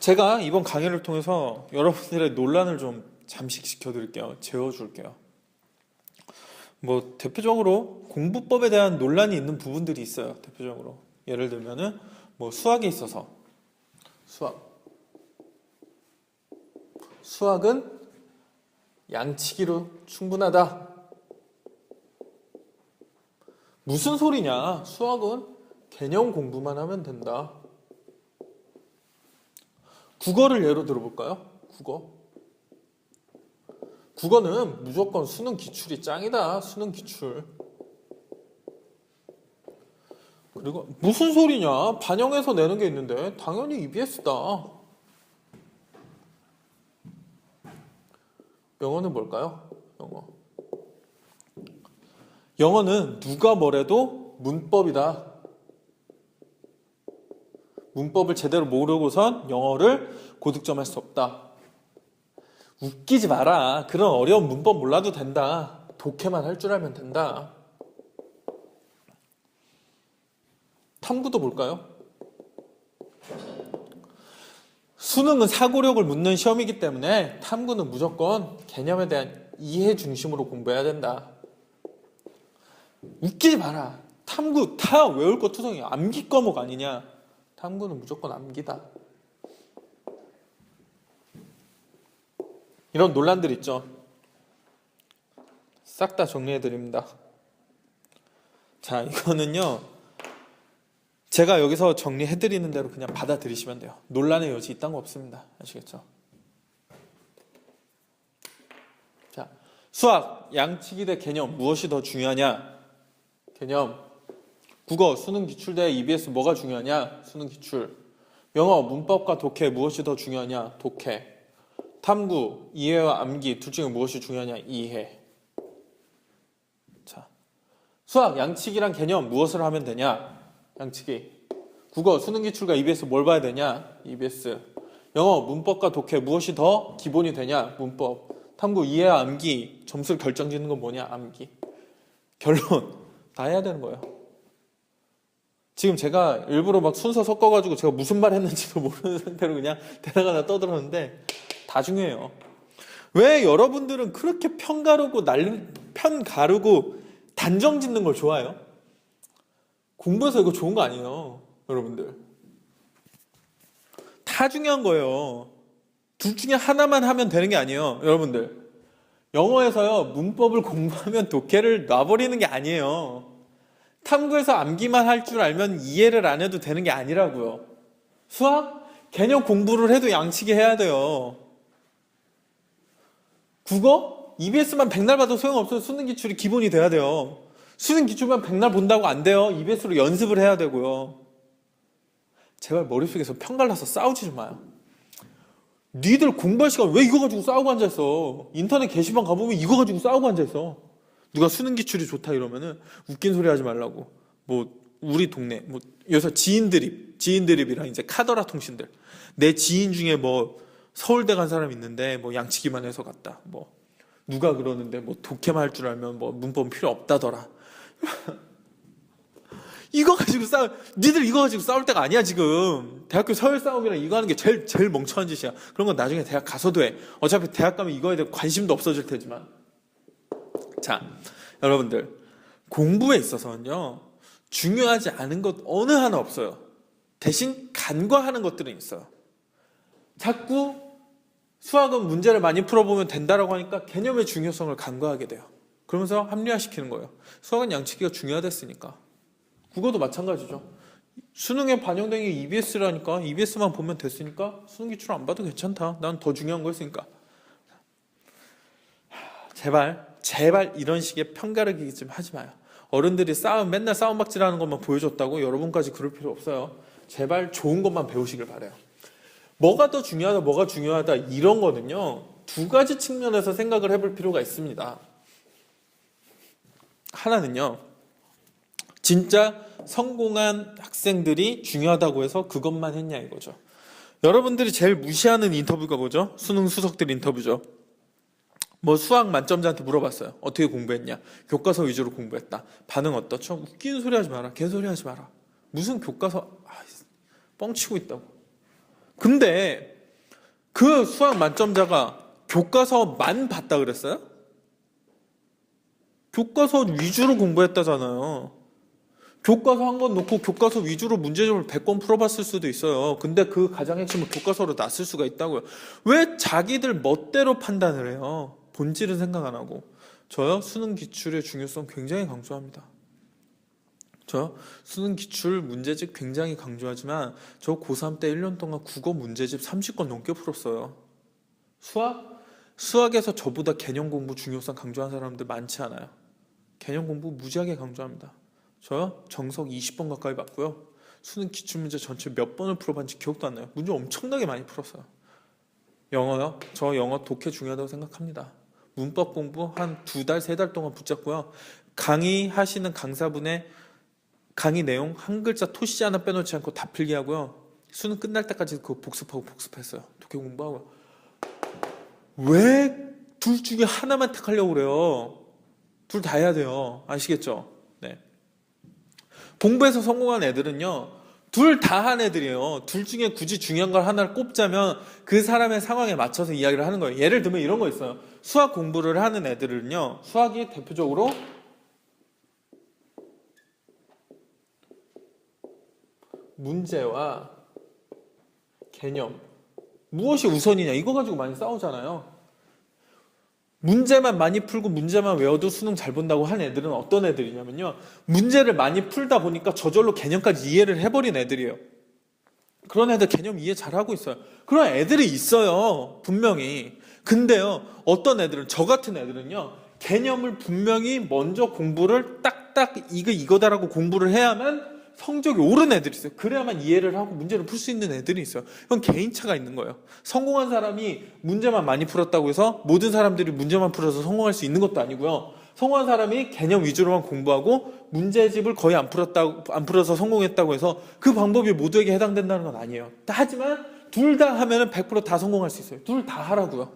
제가 이번 강의를 통해서 여러분들의 논란을 좀 잠식시켜 드릴게요. 재워줄게요. 대표적으로 공부법에 대한 논란이 있는 부분들이 있어요. 대표적으로 예를 들면은 수학에 있어서 수학은 양치기로 충분하다. 무슨 소리냐? 수학은 개념 공부만 하면 된다. 국어를 예로 들어볼까요? 국어는 무조건 수능 기출이 짱이다. 수능 기출. 그리고 무슨 소리냐? 반영해서 내는 게 있는데 당연히 EBS다. 영어는 뭘까요? 영어는 누가 뭐래도 문법이다. 문법을 제대로 모르고선 영어를 고득점할 수 없다. 웃기지 마라. 그런 어려운 문법 몰라도 된다. 독해만 할 줄 알면 된다. 탐구도 볼까요? 수능은 사고력을 묻는 시험이기 때문에 탐구는 무조건 개념에 대한 이해 중심으로 공부해야 된다. 웃기지 마라. 탐구 다 외울 거 투성이야. 암기 과목 아니냐. 탐구는 무조건 암기다. 이런 논란들 있죠. 싹 다 정리해드립니다. 자, 이거는요, 제가 여기서 정리해드리는 대로 그냥 받아들이시면 돼요. 논란의 여지 이딴 거 없습니다. 아시겠죠? 자, 수학, 양치기 대 개념 무엇이 더 중요하냐? 개념. 국어, 수능 기출 대 EBS 뭐가 중요하냐? 수능 기출. 영어, 문법과 독해 무엇이 더 중요하냐? 독해. 탐구, 이해와 암기 둘 중에 무엇이 중요하냐? 이해. 자, 수학, 양치기랑 개념 무엇을 하면 되냐? 양치기. 국어, 수능 기출과 EBS 뭘 봐야 되냐? EBS. 영어, 문법과 독해 무엇이 더 기본이 되냐? 문법. 탐구, 이해와 암기 점수를 결정짓는 건 뭐냐? 암기. 결론 다 해야 되는 거예요. 지금 제가 일부러 순서 섞어가지고 제가 무슨 말 했는지도 모르는 상태로 그냥 대다가 떠들었는데 다 중요해요. 왜 여러분들은 그렇게 편 가르고 단정 짓는 걸 좋아해요? 공부해서 이거 좋은 거 아니에요, 여러분들. 다 중요한 거예요. 둘 중에 하나만 하면 되는 게 아니에요, 여러분들. 영어에서요, 문법을 공부하면 독해를 놔버리는 게 아니에요. 탐구에서 암기만 할 줄 알면 이해를 안 해도 되는 게 아니라고요. 수학? 개념 공부를 해도 양치기 해야 돼요. 국어? EBS만 백날 봐도 소용없어요. 수능 기출이 기본이 돼야 돼요. 수능 기출만 백날 본다고 안 돼요. EBS로 연습을 해야 되고요. 제발 머릿속에서 편갈라서 싸우지 좀 마요. 니들 공부할 시간 왜 이거 가지고 싸우고 앉아있어? 인터넷 게시판 가보면 이거 가지고 싸우고 앉아있어. 누가 수능 기출이 좋다 이러면은 웃긴 소리 하지 말라고. 우리 동네 요새 지인드립이랑 이제 카더라 통신들. 내 지인 중에 서울대 간 사람 있는데 양치기만 해서 갔다. 누가 그러는데 독해만 할 줄 알면 문법은 필요 없다더라. 니들 이거 가지고 싸울 때가 아니야, 지금. 대학교 서열 싸움이랑 이거 하는 게 제일 멍청한 짓이야. 그런 건 나중에 대학 가서도 해. 어차피 대학 가면 이거에 대해 관심도 없어질 테지만. 자, 여러분들. 공부에 있어서는요, 중요하지 않은 것 어느 하나 없어요. 대신 간과하는 것들은 있어요. 자꾸 수학은 문제를 많이 풀어보면 된다라고 하니까 개념의 중요성을 간과하게 돼요. 그러면서 합리화시키는 거예요. 수학은 양치기가 중요하댔으니까. 국어도 마찬가지죠. 수능에 반영된 게 EBS라니까 EBS만 보면 됐으니까 수능 기출 안 봐도 괜찮다. 난 더 중요한 거 했으니까. 제발 이런 식의 편가르기 좀 하지 마요. 어른들이 맨날 싸움박질하는 것만 보여줬다고 여러분까지 그럴 필요 없어요. 제발 좋은 것만 배우시길 바라요. 뭐가 더 중요하다, 뭐가 중요하다 이런 거는요, 두 가지 측면에서 생각을 해볼 필요가 있습니다. 하나는요, 진짜 성공한 학생들이 중요하다고 해서 그것만 했냐 이거죠. 여러분들이 제일 무시하는 인터뷰가 뭐죠? 수능 수석들 인터뷰죠. 수학 만점자한테 물어봤어요. 어떻게 공부했냐? 교과서 위주로 공부했다. 반응 어떻죠? 웃기는 소리 하지 마라. 개소리 하지 마라. 무슨 교과서 뻥치고 있다고. 근데 그 수학 만점자가 교과서만 봤다 그랬어요? 교과서 위주로 공부했다잖아요. 교과서 한 권 놓고 교과서 위주로 문제집을 100권 풀어봤을 수도 있어요. 근데 그 가장 핵심은 교과서로 놨을 수가 있다고요. 왜 자기들 멋대로 판단을 해요? 본질은 생각 안 하고. 저요? 수능 기출의 중요성 굉장히 강조합니다. 저요? 수능 기출 문제집 굉장히 강조하지만 저 고3 때 1년 동안 국어 문제집 30권 넘게 풀었어요. 수학에서 저보다 개념 공부 중요성 강조한 사람들 많지 않아요. 개념 공부 무지하게 강조합니다. 저요? 정석 20번 가까이 봤고요. 수능 기출문제 전체 몇 번을 풀어봤는지 기억도 안 나요. 문제 엄청나게 많이 풀었어요. 영어요? 저 영어 독해 중요하다고 생각합니다. 문법 공부 한 2달, 3달 동안 붙잡고요. 강의하시는 강사분의 강의 내용 한 글자 토시 하나 빼놓지 않고 다 필기하고요. 수능 끝날 때까지 그거 복습했어요. 독해 공부하고. 왜 둘 중에 하나만 택하려고 그래요? 둘 다 해야 돼요. 아시겠죠? 네. 공부해서 성공한 애들은요, 둘 다 한 애들이에요. 둘 중에 굳이 중요한 걸 하나를 꼽자면 그 사람의 상황에 맞춰서 이야기를 하는 거예요. 예를 들면 이런 거 있어요. 수학 공부를 하는 애들은요, 수학이 대표적으로 문제와 개념, 무엇이 우선이냐, 이거 가지고 많이 싸우잖아요. 문제만 많이 풀고 문제만 외워도 수능 잘 본다고 한 애들은 어떤 애들이냐면요, 문제를 많이 풀다 보니까 저절로 개념까지 이해를 해버린 애들이에요. 그런 애들 개념 이해 잘하고 있어요. 그런 애들이 있어요, 분명히. 근데요, 어떤 애들은, 저 같은 애들은요, 개념을 분명히 먼저 공부를 딱딱 이거다라고 공부를 해야만 성적이 오른 애들이 있어요. 그래야만 이해를 하고 문제를 풀 수 있는 애들이 있어요. 이건 개인차가 있는 거예요. 성공한 사람이 문제만 많이 풀었다고 해서 모든 사람들이 문제만 풀어서 성공할 수 있는 것도 아니고요. 성공한 사람이 개념 위주로만 공부하고 문제집을 거의 안 풀어서 성공했다고 해서 그 방법이 모두에게 해당된다는 건 아니에요. 하지만 둘 다 하면은 100% 다 성공할 수 있어요. 둘 다 하라고요.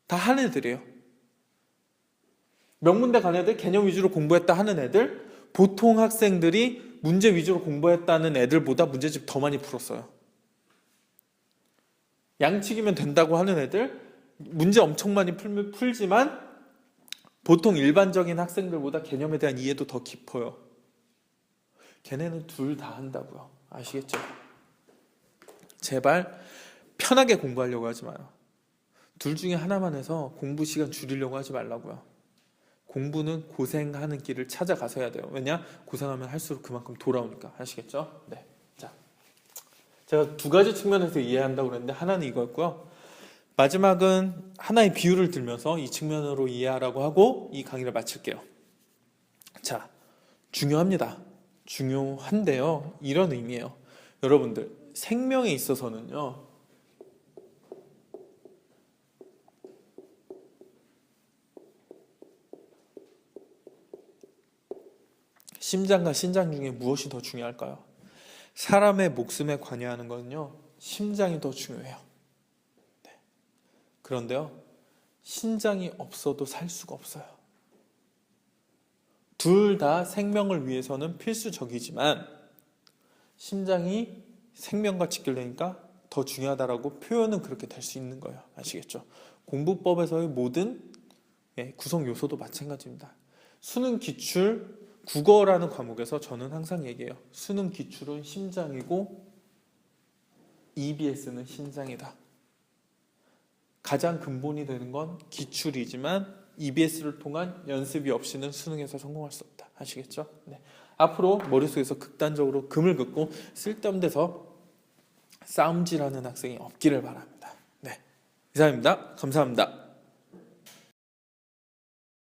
다 하는 애들이에요. 명문대 간 애들, 개념 위주로 공부했다 하는 애들, 보통 학생들이 문제 위주로 공부했다는 애들보다 문제집 더 많이 풀었어요. 양측이면 된다고 하는 애들, 문제 엄청 많이 풀지만 보통 일반적인 학생들보다 개념에 대한 이해도 더 깊어요. 걔네는 둘 다 한다고요. 아시겠죠? 제발 편하게 공부하려고 하지 마요. 둘 중에 하나만 해서 공부 시간 줄이려고 하지 말라고요. 공부는 고생하는 길을 찾아가서 해야 돼요. 왜냐? 고생하면 할수록 그만큼 돌아오니까. 아시겠죠? 네. 자, 제가 두 가지 측면에서 이해한다고 그랬는데 하나는 이거였고요. 마지막은 하나의 비유를 들면서 이 측면으로 이해하라고 하고 이 강의를 마칠게요. 자, 중요합니다. 중요한데요. 이런 의미예요. 여러분들, 생명에 있어서는요, 심장과 신장 중에 무엇이 더 중요할까요? 사람의 목숨에 관여하는 거는요, 심장이 더 중요해요. 네. 그런데요, 신장이 없어도 살 수가 없어요. 둘 다 생명을 위해서는 필수적이지만 심장이 생명과 직결되니까 더 중요하다라고 표현은 그렇게 될 수 있는 거예요. 아시겠죠? 공부법에서의 모든 구성 요소도 마찬가지입니다. 수능 기출 국어라는 과목에서 저는 항상 얘기해요. 수능 기출은 심장이고 EBS는 신장이다. 가장 근본이 되는 건 기출이지만 EBS를 통한 연습이 없이는 수능에서 성공할 수 없다. 아시겠죠? 네. 앞으로 머릿속에서 극단적으로 금을 긋고 쓸데없는 데서 싸움질하는 학생이 없기를 바랍니다. 네. 이상입니다. 감사합니다.